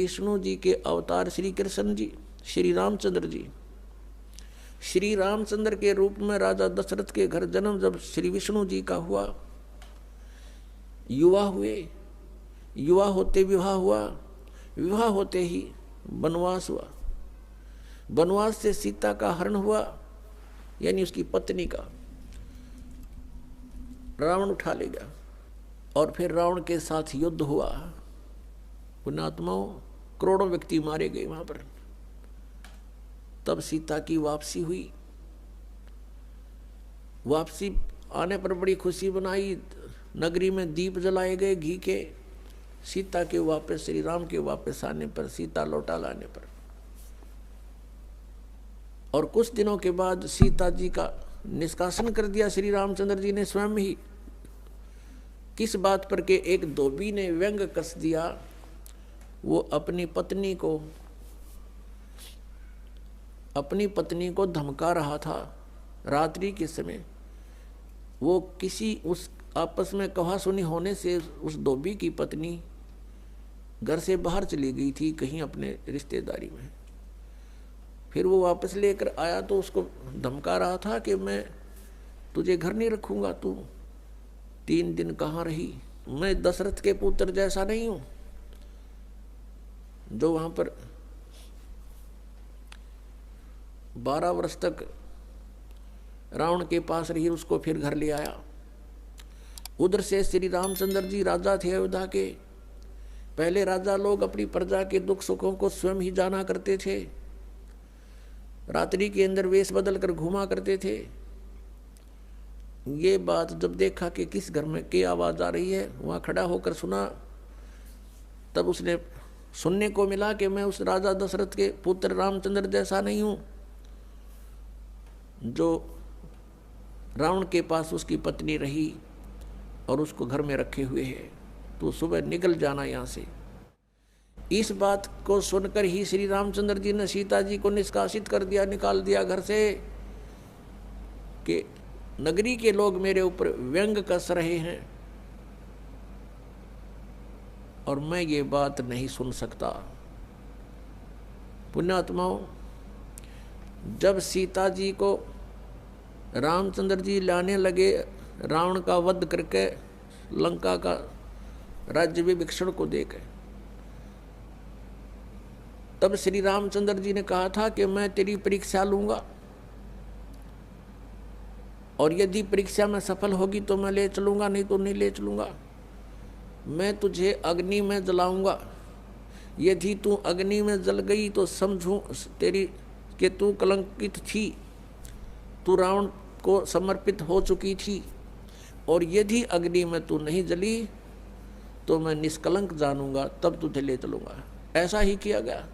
विष्णु जी के अवतार श्री कृष्ण जी, श्री रामचंद्र जी, श्री रामचंद्र के रूप में राजा दशरथ के घर जन्म जब श्री विष्णु जी का हुआ, युवा हुए, युवा होते विवाह हुआ, विवाह होते ही वनवास हुआ, वनवास से सीता का हरण हुआ, यानी उसकी पत्नी का रावण उठा ले गया, और फिर रावण के साथ युद्ध हुआ। पुण्यात्माओं, करोड़ों व्यक्ति मारे गए वहां पर। तब सीता की वापसी हुई। वापसी आने पर बड़ी खुशी बनाई, नगरी में दीप जलाए गए घी के। सीता के वापस, श्री राम के वापस आने पर, सीता लौटा लाने पर, और कुछ दिनों के बाद सीता जी का निष्कासन कर दिया श्री रामचंद्र जी ने स्वयं ही। किस बात पर के एक धोबी ने व्यंग कस दिया, वो अपनी पत्नी को धमका रहा था रात्रि के समय। वो किसी उस आपस में कहा सुनी होने से उस धोबी की पत्नी घर से बाहर चली गई थी कहीं अपने रिश्तेदारी में। फिर वो वापस लेकर आया तो उसको धमका रहा था कि मैं तुझे घर नहीं रखूंगा, तू 3 दिन कहाँ रही, मैं दशरथ के पुत्र जैसा नहीं हूं जो वहां पर 12 वर्ष तक रावण के पास रही, उसको फिर घर ले आया। उधर से श्री रामचंद्र जी राजा थे अयोध्या के। पहले राजा लोग अपनी प्रजा के दुख सुखों को स्वयं ही जाना करते थे, रात्रि के अंदर वेश बदल कर घूमा करते थे। ये बात जब देखा कि किस घर में की आवाज आ रही है, वहां खड़ा होकर सुना, तब उसने सुनने को मिला कि मैं उस राजा दशरथ के पुत्र रामचंद्र जैसा नहीं हूं जो रावण के पास उसकी पत्नी रही और उसको घर में रखे हुए है, तो सुबह निकल जाना यहां से। इस बात को सुनकर ही श्री रामचंद्र जी ने सीता जी को निष्कासित कर दिया, निकाल दिया घर से, कि नगरी के लोग मेरे ऊपर व्यंग कस रहे हैं और मैं ये बात नहीं सुन सकता। पुण्यात्माओं, जब सीता जी को रामचंद्र जी लाने लगे, रावण का वध करके लंका का राज्य विभीषण को देकर, तब श्री रामचंद्र जी ने कहा था कि मैं तेरी परीक्षा लूंगा और यदि परीक्षा में सफल होगी तो मैं ले चलूंगा, नहीं तो नहीं ले चलूंगा। मैं तुझे अग्नि में जलाऊंगा, यदि तू अग्नि में जल गई तो समझूं तेरी कि तू कलंकित थी, तू रावण को समर्पित हो चुकी थी, और यदि अग्नि में तू नहीं जली तो मैं निष्कलंक जानूंगा, तब तुझे ले चलूंगा। ऐसा ही किया गया।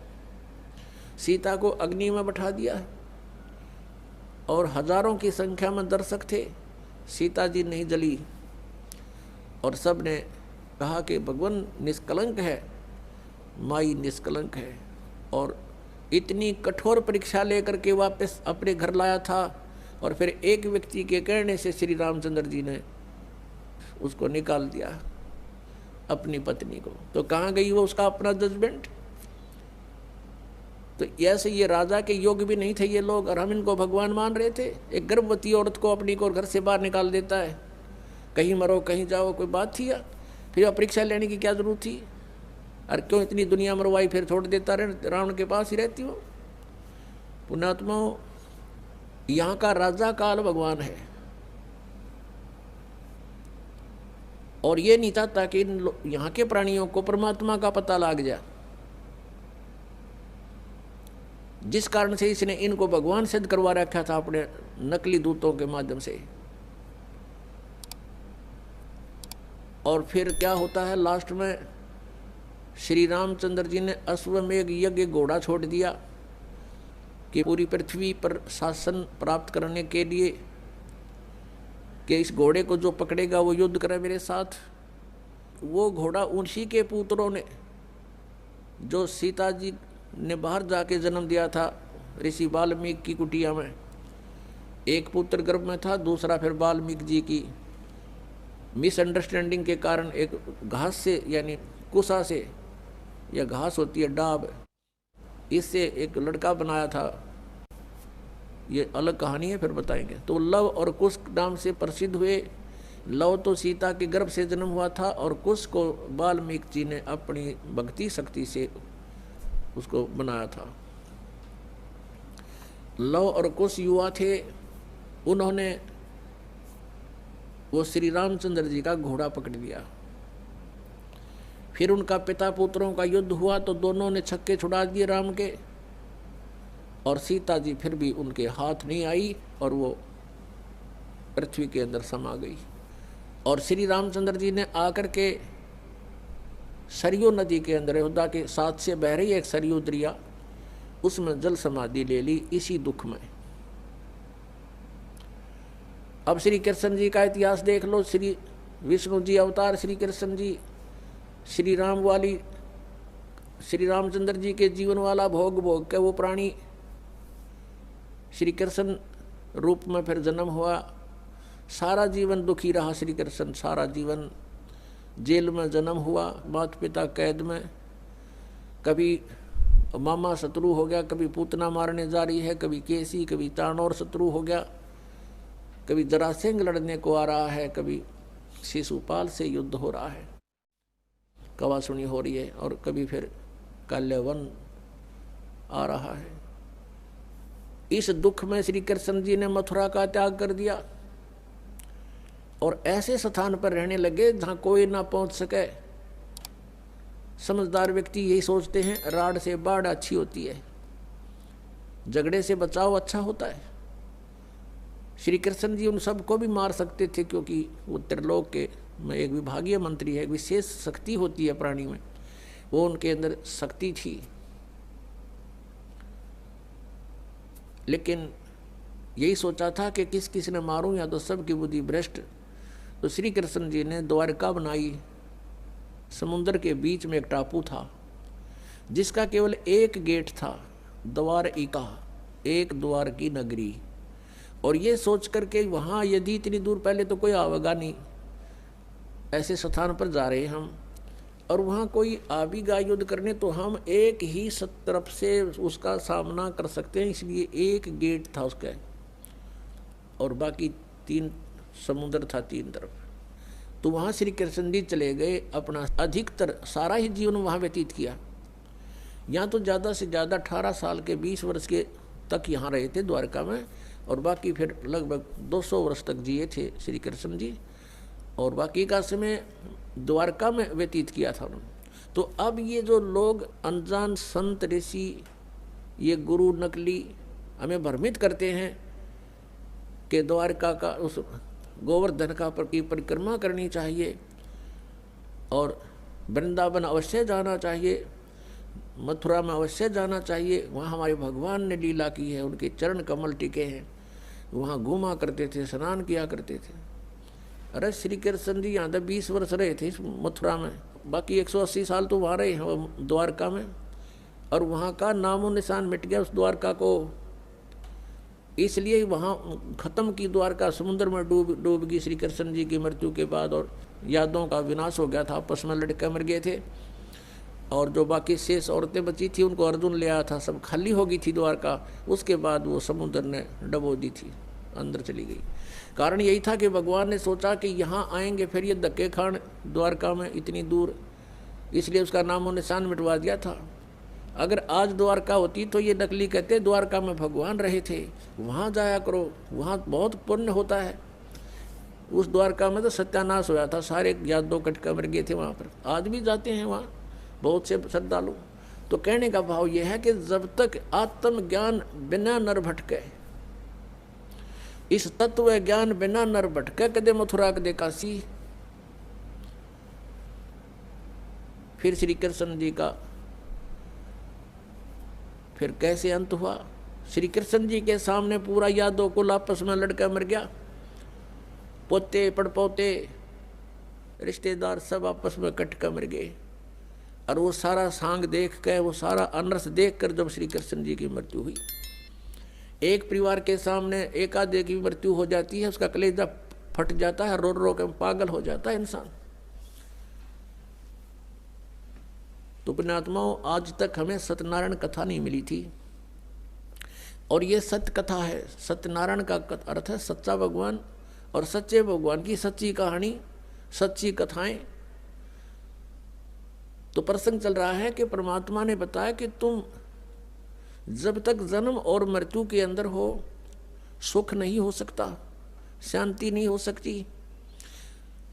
सीता को अग्नि में बैठा दिया और हजारों की संख्या में दर्शक थे। सीता जी नहीं जली और सब ने कहा कि भगवान निष्कलंक है, माई निष्कलंक है, और इतनी कठोर परीक्षा लेकर के वापस अपने घर लाया था। और फिर एक व्यक्ति के कहने से श्री रामचंद्र जी ने उसको निकाल दिया, अपनी पत्नी को। तो कहाँ गई वो उसका अपना जजमेंट? तो ऐसे ये राजा के योग भी नहीं थे ये लोग, और हम इनको भगवान मान रहे थे। एक गर्भवती औरत को अपनी को घर से बाहर निकाल देता है, कहीं मरो कहीं जाओ, कोई बात थी या? फिर परीक्षा लेने की क्या जरूरत थी? और क्यों इतनी दुनिया मरवाई, फिर छोड़ देता रहे, रावण के पास ही रहती हो। पुण्यात्माओं, यहाँ का राजा काल भगवान है, और ये नहीं चाहता कि यहाँ के प्राणियों को परमात्मा का पता लग जाए, जिस कारण से इसने इनको भगवान सिद्ध करवा रखा था अपने नकली दूतों के माध्यम से। और फिर क्या होता है लास्ट में, श्री रामचंद्र जी ने अश्वमेघ यज्ञ घोड़ा छोड़ दिया कि पूरी पृथ्वी पर शासन प्राप्त करने के लिए कि इस घोड़े को जो पकड़ेगा वो युद्ध करे मेरे साथ। वो घोड़ा उन्हीं के पुत्रों ने, जो सीता जी ने बाहर जाके जन्म दिया था ऋषि वाल्मीकि की कुटिया में, एक पुत्र गर्भ में था, दूसरा फिर वाल्मीकि जी की मिसअंडरस्टैंडिंग के कारण एक घास से यानी कुसा से या घास होती है डाब, इससे एक लड़का बनाया था। ये अलग कहानी है, फिर बताएंगे। तो लव और कुश नाम से प्रसिद्ध हुए। लव तो सीता के गर्भ से जन्म हुआ था और कुश को वाल्मीकि जी ने अपनी भक्ति शक्ति से उसको बनाया था। लव और कुश युवा थे, उन्होंने वो श्री रामचंद्र जी का घोड़ा पकड़ लिया। फिर उनका पिता पुत्रों का युद्ध हुआ तो दोनों ने छक्के छुड़ा दिए राम के, और सीता जी फिर भी उनके हाथ नहीं आई और वो पृथ्वी के अंदर समा गई। और श्री रामचंद्र जी ने आकर के सरयू नदी के अंदर, अयोध्या के साथ से बह रही एक सरयू दरिया, उसमें जल समाधि ले ली इसी दुख में। अब श्री कृष्ण जी का इतिहास देख लो। श्री विष्णु जी अवतार श्री कृष्ण जी, श्री राम वाली, श्री रामचंद्र जी के जीवन वाला भोग भोग के वो प्राणी श्री कृष्ण रूप में फिर जन्म हुआ। सारा जीवन दुखी रहा श्री कृष्ण, सारा जीवन जेल में जन्म हुआ, माता पिता कैद में, कभी मामा शत्रु हो गया, कभी पूतना मारने जा रही है, कभी केसी, कभी तानौर शत्रु हो गया, कभी जरासेंग लड़ने को आ रहा है, कभी शिशुपाल से युद्ध हो रहा है, कवासुनी हो रही है, और कभी फिर काल्यवन आ रहा है। इस दुख में श्री कृष्ण जी ने मथुरा का त्याग कर दिया और ऐसे स्थान पर रहने लगे जहाँ कोई ना पहुँच सके। समझदार व्यक्ति यही सोचते हैं, राड़ से बाढ़ अच्छी होती है, झगड़े से बचाव अच्छा होता है। श्री कृष्ण जी उन सबको भी मार सकते थे, क्योंकि वो त्रिलोक के में एक विभागीय मंत्री है, एक विशेष शक्ति होती है प्राणी में, वो उनके अंदर शक्ति थी। लेकिन यही सोचा था कि किस किस ने मारूं, या तो सबकी बुद्धि भ्रष्ट। तो श्री कृष्ण जी ने द्वारका बनाई। समुद्र के बीच में एक टापू था जिसका केवल एक गेट था, द्वारिका, एक द्वार की नगरी। और ये सोच करके वहाँ यदि इतनी दूर, पहले तो कोई आवेगा नहीं, ऐसे स्थान पर जा रहे हम, और वहाँ कोई आवेगा युद्ध करने, तो हम एक ही तरफ से उसका सामना कर सकते हैं, इसलिए एक गेट था उसका, और बाकी 3 समुद्र था 3 तरफ। तो वहाँ श्री कृष्ण जी चले गए, अपना अधिकतर सारा ही जीवन वहाँ व्यतीत किया। यहाँ तो ज़्यादा से ज़्यादा 18 साल के 20 वर्ष के तक यहाँ रहे थे द्वारका में, और बाकी फिर लगभग 200 वर्ष तक जिए थे श्री कृष्ण जी, और बाकी का समय द्वारका में व्यतीत किया था उन्होंने। तो अब ये जो लोग अनजान संत ऋषि, ये गुरु नकली हमें भ्रमित करते हैं कि द्वारका का उस गोवर्धन का की परिक्रमा करनी चाहिए, और वृंदावन अवश्य जाना चाहिए, मथुरा में अवश्य जाना चाहिए, वहाँ हमारे भगवान ने लीला की है, उनके चरण कमल टिके हैं, वहाँ घूमा करते थे, स्नान किया करते थे। अरे श्री कृष्ण जी यहाँ तक 20 वर्ष रहे थे इस मथुरा में, बाकी 180 साल तो वहाँ रहे हैं द्वारका में, और वहाँ का नामो निशान मिट गया उस द्वारका को। इसलिए वहाँ खत्म की द्वारका, समुद्र में डूब गई श्री कृष्ण जी की मृत्यु के बाद, और यादों का विनाश हो गया था, आपस में लड़के मर गए थे, और जो बाकी शेष औरतें बची थी उनको अर्जुन ले आया था, सब खाली हो गई थी द्वारका। उसके बाद वो समुद्र ने डबो दी थी, अंदर चली गई। कारण यही था कि भगवान ने सोचा कि यहाँ आएंगे फिर ये धक्के खान द्वारका में इतनी दूर, इसलिए उसका नामो निशान मिटवा दिया था। अगर आज द्वारका होती तो ये नकली कहते द्वारका में भगवान रहे थे, वहाँ जाया करो, वहाँ बहुत पुण्य होता है। उस द्वारका में तो सत्यानाश होया था, सारे यादव कटका मर गए थे वहाँ पर। आज भी जाते हैं वहाँ बहुत से श्रद्धालु। तो कहने का भाव यह है कि जब तक आत्मज्ञान बिना नर भटके, इस तत्व ज्ञान बिना नर भटके, कदे मथुरा कदे काशी। फिर श्री कृष्ण जी का फिर कैसे अंत हुआ? श्री कृष्ण जी के सामने पूरा यादव कुल आपस में लड़का मर गया, पोते पड़पोते रिश्तेदार सब आपस में कट कर मर गए। और वो सारा सांग देख कर, वो सारा अनर्थ देख कर जब श्री कृष्ण जी की मृत्यु हुई, एक परिवार के सामने एक आधे की मृत्यु हो जाती है, उसका कलेजा फट जाता है, रो रो के पागल हो जाता है इंसान। तो पुण्यात्माओं, आज तक हमें सत्यनारायण कथा नहीं मिली थी, और ये सत्य कथा है। सत्यनारायण का अर्थ है सच्चा भगवान, और सच्चे भगवान की सच्ची कहानी, सच्ची कथाएं। तो प्रसंग चल रहा है कि परमात्मा ने बताया कि तुम जब तक जन्म और मृत्यु के अंदर हो, सुख नहीं हो सकता, शांति नहीं हो सकती।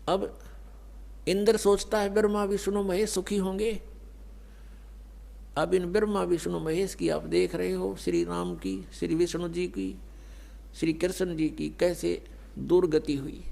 अब इंद्र सोचता है ब्रह्मा विष्णु महेश सुखी होंगे। अब इन ब्रह्मा विष्णु महेश की आप देख रहे हो, श्री राम की, श्री विष्णु जी की, श्री कृष्ण जी की कैसे दुर्गति हुई।